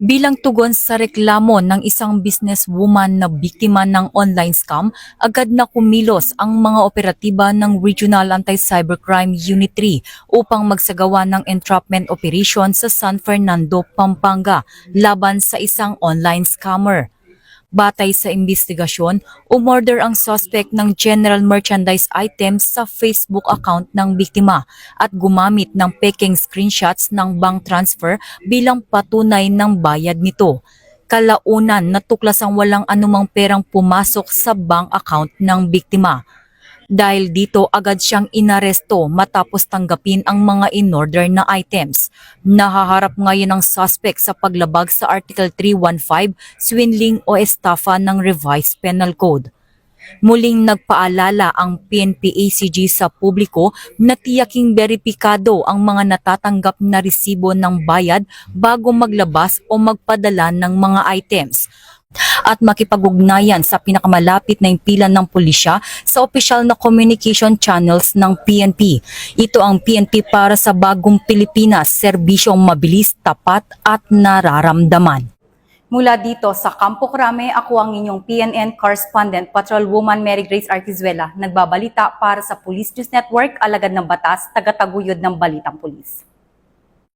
Bilang tugon sa reklamo ng isang businesswoman na biktima ng online scam, agad na kumilos ang mga operatiba ng Regional Anti-Cybercrime Unit 3 upang magsagawa ng entrapment operation sa San Fernando, Pampanga laban sa isang online scammer. Batay sa investigasyon, umorder ang suspect ng general merchandise items sa Facebook account ng biktima at gumamit ng peking screenshots ng bank transfer bilang patunay ng bayad nito. Kalaunan, natuklasang walang anumang perang pumasok sa bank account ng biktima. Dahil dito agad siyang inaresto matapos tanggapin ang mga in-order na items. Nahaharap ngayon ang suspect sa paglabag sa Article 315, swindling o estafa ng Revised Penal Code. Muling nagpaalala ang PNP-ACG sa publiko na tiyaking beripikado ang mga natatanggap na resibo ng bayad bago maglabas o magpadala ng mga items at makipag-ugnayan sa pinakamalapit na impilan ng pulisya sa opisyal na communication channels ng PNP. Ito ang PNP para sa bagong Pilipinas, serbisyong mabilis, tapat at nararamdaman. Mula dito sa Campo Crame, ako ang inyong PNN correspondent, Patrolwoman Mary Grace Artizuela, nagbabalita para sa Police News Network, alagad ng batas, tagataguyod ng Balitang Pulis.